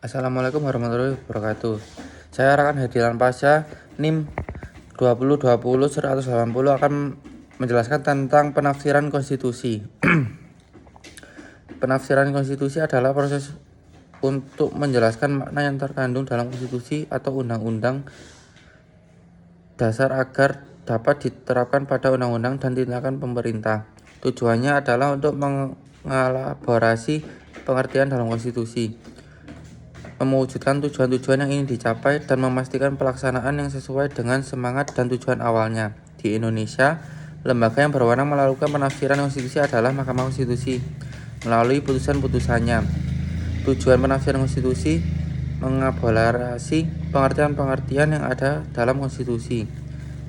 Assalamualaikum warahmatullahi wabarakatuh. Saya Rakan Hedilan Pasha, NIM 2020-180 akan menjelaskan tentang penafsiran konstitusi. Penafsiran konstitusi adalah proses untuk menjelaskan makna yang terkandung dalam konstitusi atau undang-undang dasar agar dapat diterapkan pada undang-undang dan tindakan pemerintah. Tujuannya adalah untuk mengelaborasi pengertian dalam konstitusi, mewujudkan tujuan-tujuan yang ingin dicapai, dan memastikan pelaksanaan yang sesuai dengan semangat dan tujuan awalnya. Di Indonesia, lembaga yang berwenang melakukan penafsiran konstitusi adalah Mahkamah Konstitusi melalui putusan-putusannya. Tujuan penafsiran konstitusi mengaborasi pengertian-pengertian yang ada dalam konstitusi,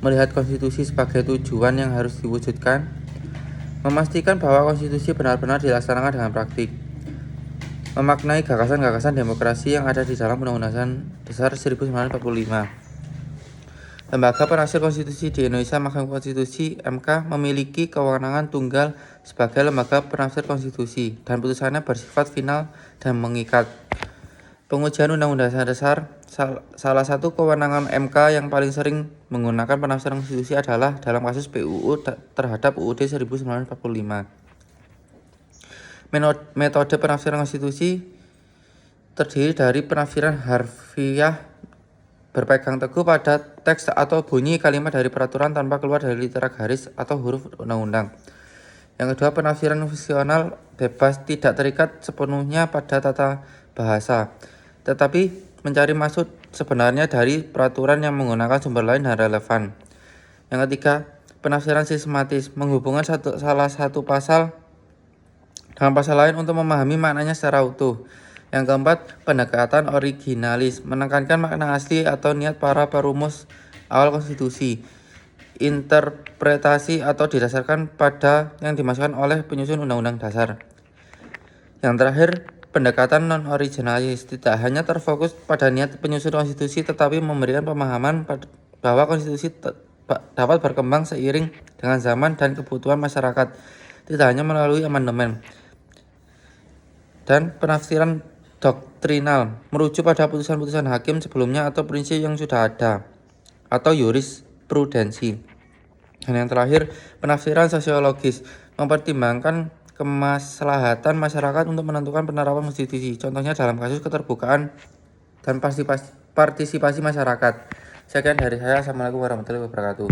melihat konstitusi sebagai tujuan yang harus diwujudkan, memastikan bahwa konstitusi benar-benar dilaksanakan dengan praktik, memaknai gagasan-gagasan demokrasi yang ada di dalam Undang-Undang Dasar 1945. Lembaga penafsir konstitusi di Indonesia, Mahkamah Konstitusi (MK), memiliki kewenangan tunggal sebagai lembaga penafsir konstitusi, dan putusannya bersifat final dan mengikat. Pengujian Undang-Undang Dasar, salah satu kewenangan MK yang paling sering menggunakan penafsiran konstitusi adalah dalam kasus PUU terhadap UUD 1945. Metode penafsiran konstitusi terdiri dari penafsiran harfiah, berpegang teguh pada teks atau bunyi kalimat dari peraturan tanpa keluar dari litera garis atau huruf undang-undang. Yang kedua, penafsiran fiksional, bebas, tidak terikat sepenuhnya pada tata bahasa, tetapi mencari maksud sebenarnya dari peraturan yang menggunakan sumber lain dan relevan. Yang ketiga, penafsiran sistematis, menghubungkan salah satu pasal dengan pasal lain untuk memahami maknanya secara utuh. Yang keempat, pendekatan originalis, menekankan makna asli atau niat para perumus awal konstitusi, interpretasi atau didasarkan pada yang dimasukkan oleh penyusun undang-undang dasar. Yang terakhir, pendekatan non-originalis, tidak hanya terfokus pada niat penyusun konstitusi, tetapi memberikan pemahaman bahwa konstitusi dapat berkembang seiring dengan zaman dan kebutuhan masyarakat, tidak hanya melalui amandemen. Dan penafsiran doktrinal, merujuk pada putusan-putusan hakim sebelumnya atau prinsip yang sudah ada, atau jurisprudensi. Dan yang terakhir, penafsiran sosiologis, mempertimbangkan kemaslahatan masyarakat untuk menentukan penerapan konstitusi, contohnya dalam kasus keterbukaan dan partisipasi masyarakat. Sekian dari saya. Assalamualaikum warahmatullahi wabarakatuh.